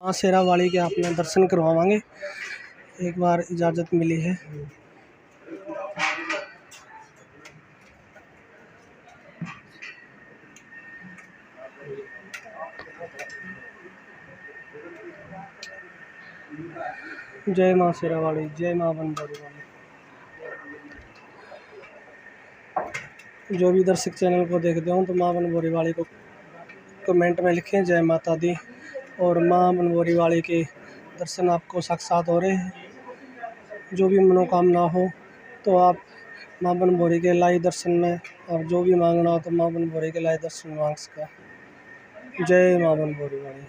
माँ शेरा वाली के आपने दर्शन करवावांगे, एक बार इजाज़त मिली है। जय माँ शेरा वाली, जय माँ बनभौरी वाली। जो भी दर्शक चैनल को देखते हो तो माँ बनभौरी वाली को कमेंट में लिखें जय माता दी, और माँ बनभौरी वाली के दर्शन आपको साक्षात हो रहे हैं। जो भी मनोकामना हो तो आप माँ बनभौरी के लाइव दर्शन में, और जो भी मांगना हो तो माँ बनभौरी के लाइव दर्शन में मांग सका। जय माँ बनभौरी वाली,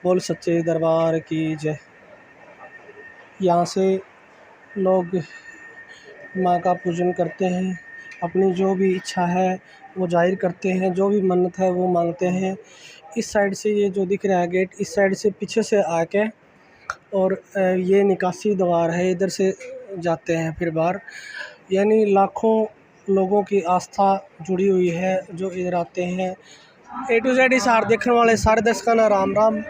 बोल सच्चे दरबार की जय। यहाँ से लोग माँ का पूजन करते हैं, अपनी जो भी इच्छा है वो जाहिर करते हैं, जो भी मन्नत है वो मांगते हैं। इस साइड से ये जो दिख रहा है गेट, इस साइड से पीछे से आके, और ये निकासी द्वार है, इधर से जाते हैं फिर बाहर। यानी लाखों लोगों की आस्था जुड़ी हुई है जो इधर आते हैं। A to Z हिसार देखने वाले सारे दर्शकों का राम राम।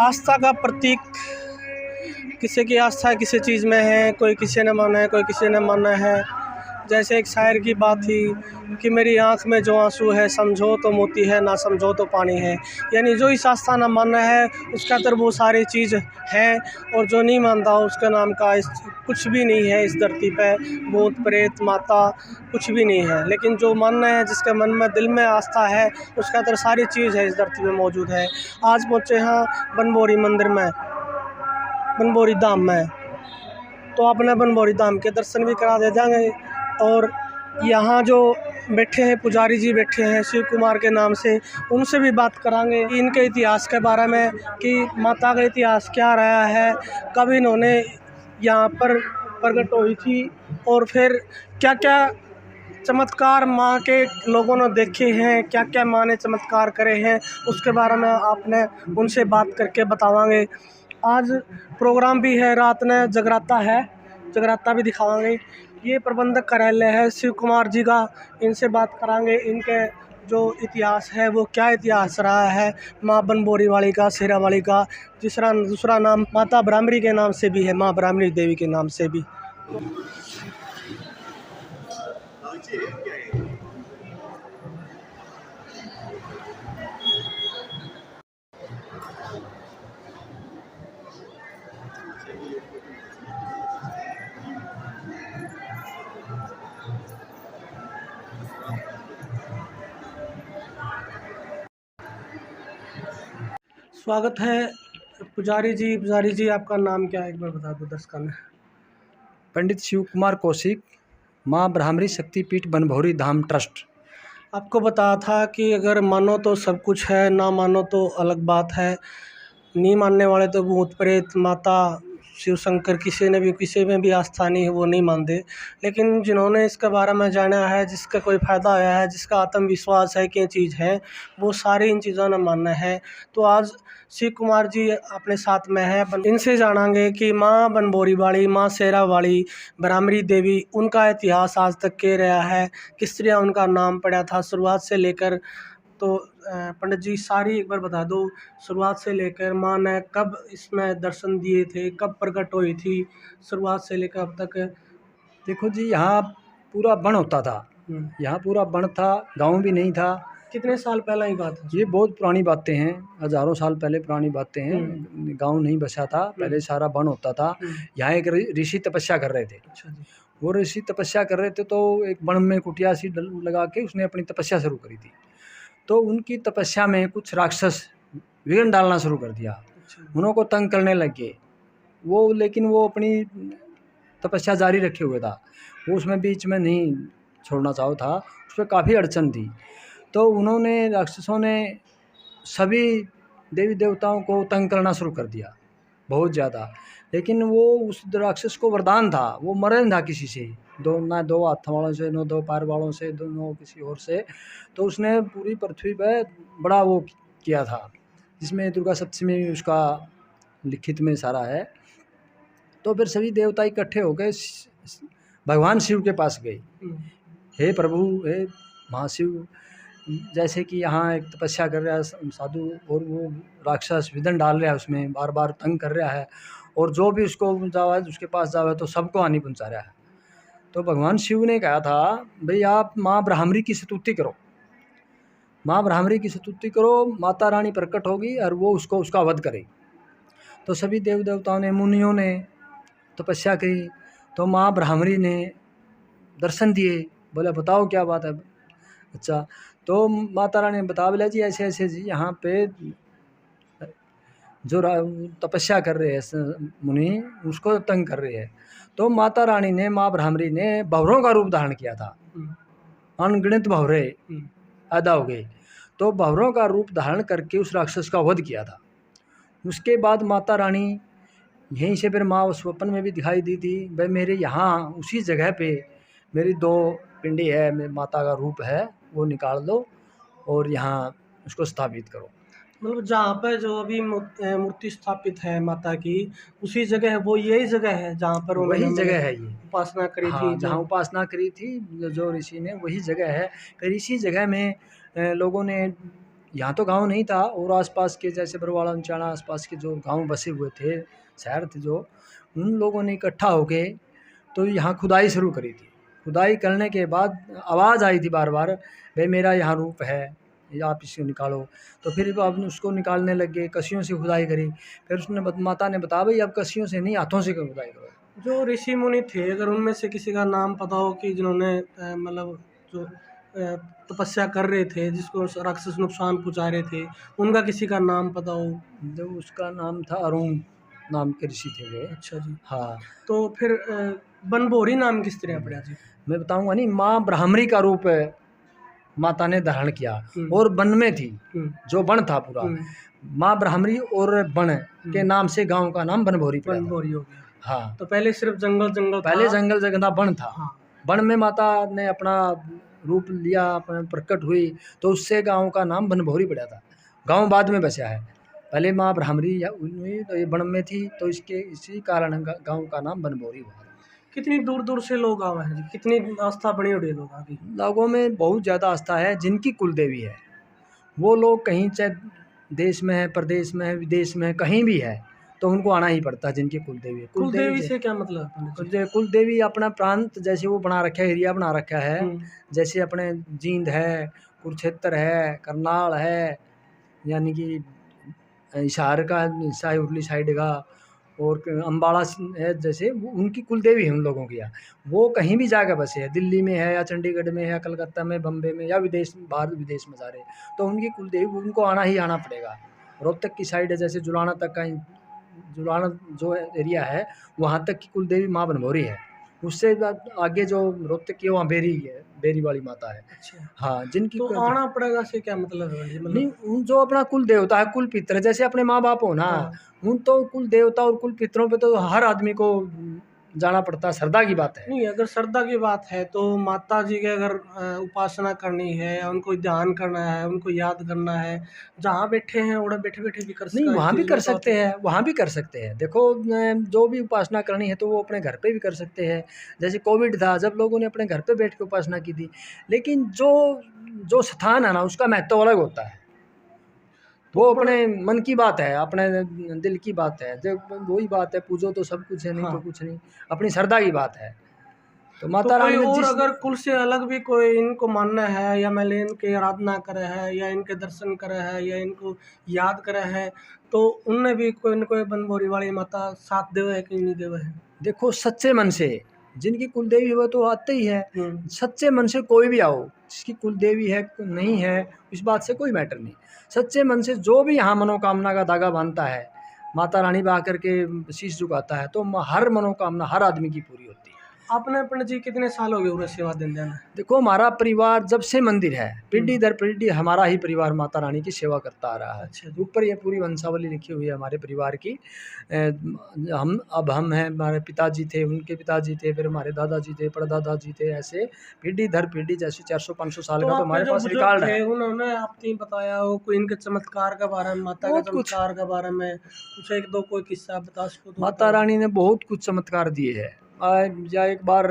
आस्था का प्रतीक, किसी की आस्था किसी चीज़ में है, कोई किसी ने माना है, कोई किसी ने माना है। जैसे एक शायर की बात थी कि मेरी आंख में जो आंसू है, समझो तो मोती है, ना समझो तो पानी है। यानी जो इस आस्था ना मानना है उसका तो वो सारी चीज़ है, और जो नहीं मानता उसका नाम का इस कुछ भी नहीं है इस धरती पे। भूत प्रेत माता कुछ भी नहीं है, लेकिन जो मानना है, जिसके मन में दिल में आस्था है, उसका तो सारी चीज़ है इस धरती में मौजूद है। आज पहुँचे हैं बनभौरी मंदिर में, बनभौरी धाम में, तो आपने बनभौरी धाम के दर्शन भी करा दे देंगे। और यहाँ जो बैठे हैं पुजारी जी बैठे हैं शिव कुमार के नाम से, उनसे भी बात करांगे इनके इतिहास के बारे में कि माता का इतिहास क्या रहा है, कब इन्होंने यहाँ पर प्रकट हुई थी, और फिर क्या क्या चमत्कार माँ के लोगों ने देखे हैं, क्या क्या माँ ने चमत्कार करे हैं, उसके बारे में आपने उनसे बात करके बतावांगे। आज प्रोग्राम भी है, रात में जगराता है, जगराता भी दिखावांगे। ये प्रबंधक कार्यालय है शिव कुमार जी का, इनसे बात करांगे इनके जो इतिहास है वो क्या इतिहास रहा है माँ बनभौरी वाली का, शेरा वाली का। दूसरा नाम माता ब्राह्मणी के नाम से भी है, माँ ब्राह्मणी देवी के नाम से भी। स्वागत है पुजारी जी। पुजारी जी आपका नाम क्या है, एक बार बता दो दर्शकों में। पंडित शिव कुमार कौशिक, माँ ब्राह्मणी शक्तिपीठ बनभौरी धाम ट्रस्ट। आपको बताया था कि अगर मानो तो सब कुछ है, ना मानो तो अलग बात है। नहीं मानने वाले तो भूत प्रेत माता शिव शंकर किसी में भी आस्था नहीं है, वो नहीं मानते। लेकिन जिन्होंने इसके बारे में जाना है, जिसका कोई फ़ायदा आया है, जिसका आत्मविश्वास है कि ये चीज़ है, वो सारी इन चीज़ों ने मानना है। तो आज शिव कुमार जी अपने साथ में है, इनसे जानेंगे कि माँ बनभौरी वाली, माँ शेरा वाली, ब्राह्मणी देवी, उनका इतिहास आज तक क्या रहा है, किस तरह उनका नाम पड़ा था शुरुआत से लेकर। तो पंडित जी सारी एक बार बता दो, शुरुआत से लेकर माँ ने कब इसमें दर्शन दिए थे, कब प्रकट हुई थी, शुरुआत से लेकर अब तक। देखो जी, यहाँ पूरा वन होता था, यहाँ पूरा वन था, गांव भी नहीं था। कितने साल पहले की बात है? ये बहुत पुरानी बातें हैं, हजारों साल पहले पुरानी बातें हैं। गांव नहीं बसा था, पहले सारा वन होता था। यहाँ एक ऋषि तपस्या कर रहे थे। अच्छा जी। वो ऋषि तपस्या कर रहे थे तो एक वन में कुटिया सी लगा के उसने अपनी तपस्या शुरू करी थी। तो उनकी तपस्या में कुछ राक्षस विघ्न डालना शुरू कर दिया, उनको तंग करने लग गए वो। लेकिन वो अपनी तपस्या जारी रखे हुए था, वो उसमें बीच में नहीं छोड़ना चाहो था, उस पर काफ़ी अड़चन थी। तो उन्होंने, राक्षसों ने सभी देवी देवताओं को तंग करना शुरू कर दिया बहुत ज़्यादा। लेकिन वो, उस राक्षस को वरदान था, वो मरे नहीं था किसी से, ना दो हाथ वालों से, ना दो पैर वालों से, दोनों किसी और से। तो उसने पूरी पृथ्वी पे बड़ा वो किया था, जिसमें दुर्गा सप्तमी उसका लिखित में सारा है। तो फिर सभी देवता इकट्ठे हो गए, भगवान शिव के पास गए। हे प्रभु, हे महाशिव, जैसे कि यहाँ एक तपस्या कर रहा है साधु, और वो राक्षस विधन डाल रहा है उसमें, बार बार तंग कर रहा है, और जो भी उसको जावा उसके पास जावा तो सबको हानि पहुंचा रहा है। तो भगवान शिव ने कहा था भाई आप माँ ब्राह्मणी की स्तुति करो, माँ ब्राह्मणी की स्तुति करो, माता रानी प्रकट होगी और वो उसको उसका वध करेगी। तो सभी देव देवताओं ने, मुनियों ने तपस्या करी, तो माँ ब्राह्मणी ने दर्शन दिए। बोले बताओ क्या बात है। अच्छा, तो माता रानी ने बता, बोला जी ऐसे ऐसे जी यहाँ पे जो तपस्या कर रहे हैं मुनि उसको तंग कर रहे हैं। तो माता रानी ने, माँ ब्राह्मणी ने भंवरों का रूप धारण किया था, अनगिनत भंवरे पैदा हो गए। तो भंवरों का रूप धारण करके उस राक्षस का वध किया था। उसके बाद माता रानी यहीं से फिर माँ स्वप्न में भी दिखाई दी थी, भाई मेरे यहाँ उसी जगह पे मेरी 2 पिंडी है, मेरी माता का रूप है, वो निकाल दो और यहाँ उसको स्थापित करो। मतलब जहाँ पर जो अभी मूर्ति स्थापित है माता की, उसी जगह है, वो यही जगह है जहाँ पर वही उन्होंने जगह है ये, उपासना करी हाँ, थी, जहाँ उपासना करी थी जो ऋषि ने, वही जगह है। फिर इसी जगह में लोगों ने, यहाँ तो गांव नहीं था, और आसपास के जैसे बरवाड़ा उंचाना आसपास के जो गांव बसे हुए थे, शहर थे जो, उन लोगों ने इकट्ठा होके तो यहाँ खुदाई शुरू करी थी। खुदाई करने के बाद आवाज़ आई थी बार बार, भाई मेरा यहाँ रूप है, या आप इसको निकालो। तो फिर आपने उसको निकालने लग गए, कसियों से खुदाई करी। फिर उसने माता ने बताया भाई अब कसियों से नहीं, हाथों से खुदाई करो। जो ऋषि मुनि थे, अगर उनमें से किसी का नाम पता हो कि जिन्होंने मतलब जो तपस्या कर रहे थे, जिसको राक्षस नुकसान पहुंचा रहे थे, उनका किसी का नाम पता हो? जो उसका नाम था अरुण नाम के ऋषि थे वो। अच्छा जी। हाँ, तो फिर बनभोरी नाम किस तरह पड़ा जी? मैं बताऊंगा नहीं, माँ ब्राह्मणी का रूप माता ने धारण किया, और वन में थी, जो वन था पूरा, माँ ब्राह्मणी और वन के नाम से गांव का नाम बनभोरी पड़ा था। बनभोरी हो गया। हाँ, तो पहले सिर्फ जंगल जंगल पहले था। जंगल जगह वन था। हाँ। वन में माता ने अपना रूप लिया, अपना प्रकट हुई, तो उससे गांव का नाम बनभोरी पड़ा था। गांव बाद में बसा है, पहले माँ ब्राह्मणी हुई तो ये वन में थी, तो इसके इसी कारण गांव का नाम बनभोरी हुआ। कितनी दूर दूर से लोग आवे हैं जी? कितनी आस्था बनी हुई है लोगों की? लोगों में बहुत ज़्यादा आस्था है। जिनकी कुल देवी है वो लोग कहीं चाहे देश में है, प्रदेश में है, विदेश में है, कहीं भी है, तो उनको आना ही पड़ता है। जिनकी कुल देवी है, कुल देवी से क्या मतलब है? कुल देवी अपना प्रांत जैसे वो बना रखा है, एरिया बना रखा है, जैसे अपने जींद है, कुरुक्षेत्र है, करनाल है, यानी कि हिसार का हिस्सा उरली साइड का, और अम्बाड़ा है, जैसे उनकी कुल देवी है उन लोगों की। वो कहीं भी जाकर बसे है, दिल्ली में है या चंडीगढ़ में है या कलकत्ता में, बम्बे में, या विदेश, बाहर विदेश में जा रहे, तो उनकी कुल देवी, उनको आना ही आना पड़ेगा। रोहतक की साइड है, जैसे जुलाना तक का, जुलाना जो एरिया है वहाँ तक की कुल देवी माँ बनभोरी है। उससे आगे जो रोहतक की वहाँ बेरी है, बेरी वाली माता है। अच्छा। हाँ, जिनकी तो आना पड़ेगा से क्या मतलब है? नहीं, उन जो अपना कुल देवता है, कुल पितर, जैसे अपने माँ बाप हो ना, उन तो कुल देवता और कुल पितरों पे तो हर आदमी को जाना पड़ता है, श्रद्धा की बात है। नहीं, अगर श्रद्धा की बात है तो माता जी के अगर उपासना करनी है, उनको ध्यान करना है, उनको याद करना है, जहाँ बैठे हैं उड़ा बैठे बैठे भी कर सकते हैं। नहीं, वहाँ भी कर सकते हैं, वहाँ भी कर सकते हैं। देखो जो भी उपासना करनी है तो वो अपने घर पे भी कर सकते हैं। जैसे कोविड था, जब लोगों ने अपने घर पे बैठ के उपासना की थी, लेकिन जो स्थान है ना उसका महत्व अलग होता है। वो अपने मन की बात है, अपने दिल की बात है, जब वही बात है, पूजो तो सब कुछ है, नहीं तो कुछ नहीं, अपनी श्रद्धा की बात है। तो माता रानी ने और अगर कुल से अलग भी कोई इनको मानना है, या मैं इनकी आराधना करे है, या इनके दर्शन करे है, या इनको याद करे है, तो उनने भी कोई न कोई बनभोरी वाली माता साथ देवे है कि नहीं देवे है? देखो, सच्चे मन से जिनकी कुल देवी है वो तो आते ही है। सच्चे मन से कोई भी आओ, जिसकी कुल देवी है नहीं है, इस बात से कोई मैटर नहीं। सच्चे मन से जो भी यहाँ मनोकामना का धागा बांधता है, माता रानी बा करके शीश झुकाता है, तो हर मनोकामना हर आदमी की पूरी होती है। आपने अपने जी कितने साल हो गए पूरा सेवा देने में? देखो, हमारा परिवार जब से मंदिर है, पीढ़ी दर पीढ़ी हमारा ही परिवार माता रानी की सेवा करता आ रहा है। अच्छा। ऊपर ये पूरी वंशावली लिखी हुई है हमारे परिवार की। हम हैं, हमारे पिताजी थे, उनके पिताजी थे, फिर हमारे दादाजी थे, परदादा जी थे, ऐसे पीढ़ी दर पीढ़ी, जैसे 400-500 साल का तो हमारे पास रिकॉर्ड है। उन्होंने आपने बताया हो कोई इनके चमत्कार के बारे में, माता के चमत्कार के बारे में कुछ एक दो कोई किस्सा बता सको तो? माता रानी ने बहुत कुछ चमत्कार दिए हैं। या एक बार,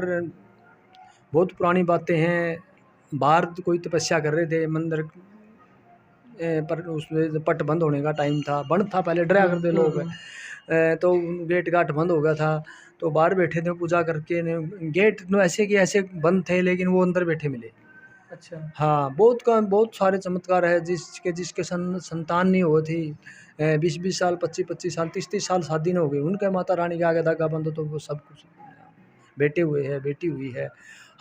बहुत पुरानी बातें हैं, बाहर कोई तपस्या कर रहे थे मंदिर पर, उसमें पट बंद होने का टाइम था, बंद था पहले, डरा करते लोग। तो गेट गाट बंद हो गया था, तो बाहर बैठे थे पूजा करके गेट ऐसे के ऐसे बंद थे, लेकिन वो अंदर बैठे मिले। अच्छा। हाँ, बहुत सारे चमत्कार है जिसके संतान नहीं हुई थी, 20-20 साल, 25-25 साल, 30-30 साल शादी न हो गई, उनके माता रानी के आगे धागा बंद, तो वो सब कुछ बेटे हुए है, बेटी हुई है,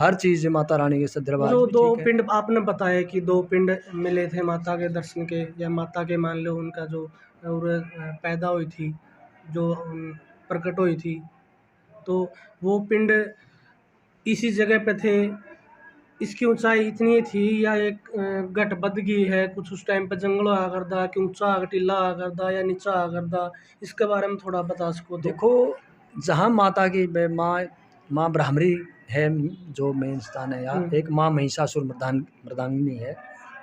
हर चीज़ माता रानी के दरबार जो में दो ठीक है। पिंड आपने बताया कि 2 पिंड मिले थे माता के दर्शन के, या माता के मान लो उनका जो और पैदा हुई थी, जो प्रकट हुई थी, तो वो पिंड इसी जगह पे थे। इसकी ऊंचाई इतनी थी या एक गट बद गई है कुछ उस टाइम पे, जंगल आ करदा कि ऊंचा आ टीला आ करदा या नीचा आ करदा, इसके बारे में थोड़ा बता सको तो। देखो, जहाँ माता की माँ ब्राह्मणी है, जो मेन स्थान है यहाँ, एक माँ महिषासुर मर्दांगिनी है,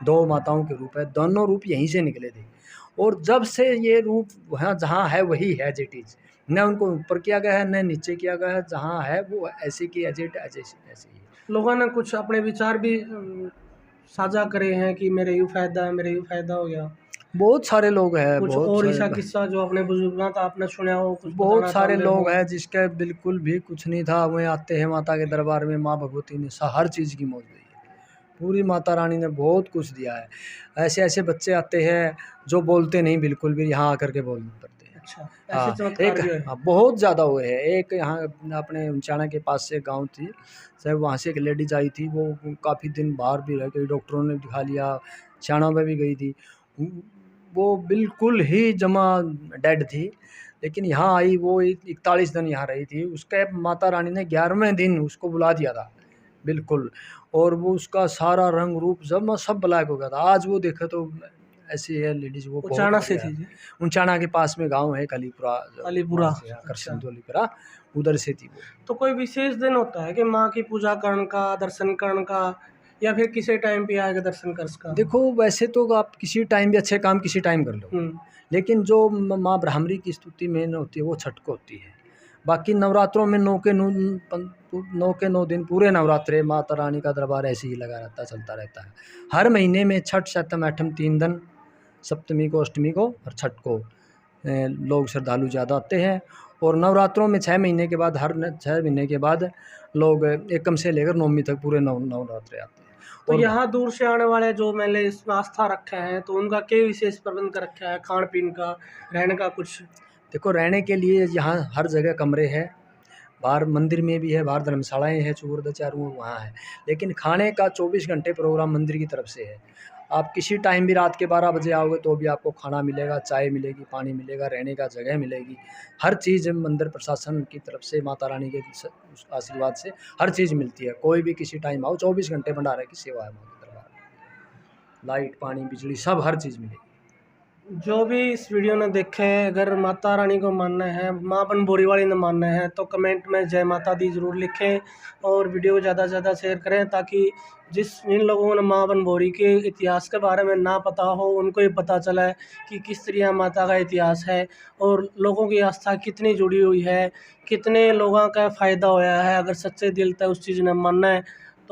2 माताओं के रूप है, दोनों रूप यहीं से निकले थे, और जब से ये रूप वहाँ जहाँ है वही है जेट इज, न उनको ऊपर किया गया है न नीचे किया गया है, जहाँ है वो ऐसे की एजेट ऐसे ऐसे ही है। लोगों ने कुछ अपने विचार भी साझा करे हैं कि मेरे यूँ फ़ायदा है, मेरे यूँ फ़ायदा हो गया। बहुत सारे लोग हैं, कुछ बहुत और सारे ऐसा किस्सा जो अपने बुजुर्गों का आपने सुना हो, कुछ बहुत बताना सारे चाहते लोग हो? हैं जिसके बिल्कुल भी कुछ नहीं था, वे आते हैं माता के दरबार में, माँ भगवती ने हर चीज़ की मौज दी है, पूरी माता रानी ने बहुत कुछ दिया है। ऐसे ऐसे बच्चे आते हैं जो बोलते नहीं बिल्कुल भी, यहाँ आकर के बोल पड़ते हैं। अच्छा, ऐसे हाँ, चमत्कार भी हुए? बहुत ज़्यादा हुए हैं। एक यहाँ अपने उचाना के पास से गांव थी, सर वहाँ से एक लेडीज आई थी, वो काफ़ी दिन बाहर भी रह गई, डॉक्टरों ने दिखा लिया, चाणा में भी गई थी, वो बिल्कुल ही जमा डेड थी, लेकिन यहाँ आई, वो 41 दिन यहाँ रही थी, उसके माता रानी ने 11वें दिन उसको बुला दिया था बिल्कुल, और वो उसका सारा रंग रूप जब सब ब्लैक हो गया था। आज वो देखे तो ऐसी है लेडीज, वो बहुत उचाना से बढ़िया थी है। जी? उचाना के पास में गांव है कलीपुरा, अलीपुरा। वहाँ से अच्छा। आकर्षण अलीपुरा, उधर से थी वो। तो कोई विशेष दिन होता है कि माँ की पूजा करने का, दर्शन करने का, या फिर किसी टाइम पे आके दर्शन कर सका? देखो, वैसे तो आप किसी टाइम भी अच्छे काम किसी टाइम कर लो, लेकिन जो माँ ब्राह्मणी की स्तुति मेन होती है वो छठ को होती है। बाकी नवरात्रों में 9 के 9 दिन पूरे नवरात्रे माता रानी का दरबार ऐसे ही लगा रहता है, चलता रहता है। हर महीने में छठ, सप्तम, अष्टम 3 दिन, सप्तमी को, अष्टमी को और छठ को लोग श्रद्धालु ज़्यादा आते हैं। और नवरात्रों में 6 महीने के बाद, हर 6 महीने के बाद लोग एकम से लेकर नवमी तक पूरे नवरात्रे आते हैं। तो और यहाँ दूर से आने वाले जो मैंने इसमें आस्था रखा है, तो उनका क्या विशेष प्रबंध कर रखा है, खान पीन का, रहने का कुछ? देखो, रहने के लिए यहाँ हर जगह कमरे हैं, बाहर मंदिर में भी है, बाहर धर्मशालाएँ हैं, चूर चारों वहाँ है, लेकिन खाने का 24 घंटे प्रोग्राम मंदिर की तरफ से है। आप किसी टाइम भी रात के 12 बजे आओगे तो भी आपको खाना मिलेगा, चाय मिलेगी, पानी मिलेगा, रहने का जगह मिलेगी, हर चीज़ मंदिर प्रशासन की तरफ से, माता रानी के आशीर्वाद से हर चीज़ मिलती है। कोई भी किसी टाइम आओ, 24 घंटे भंडारे की सेवा है माँ के दरबार में, लाइट, पानी, बिजली सब हर चीज़ मिलेगी। जो भी इस वीडियो ने देखे हैं, अगर माता रानी को मानना है, माँ बनभोरी वाली ने मानना है, तो कमेंट में जय माता दी ज़रूर लिखें, और वीडियो को ज़्यादा से ज़्यादा शेयर करें, ताकि जिन लोगों ने माँ बनभोरी के इतिहास के बारे में ना पता हो, उनको ये पता चला कि किस तरह माता का इतिहास है, और लोगों की आस्था कितनी जुड़ी हुई है, कितने लोगों का फ़ायदा होया है अगर सच्चे दिल से उस चीज़ ने मानना है।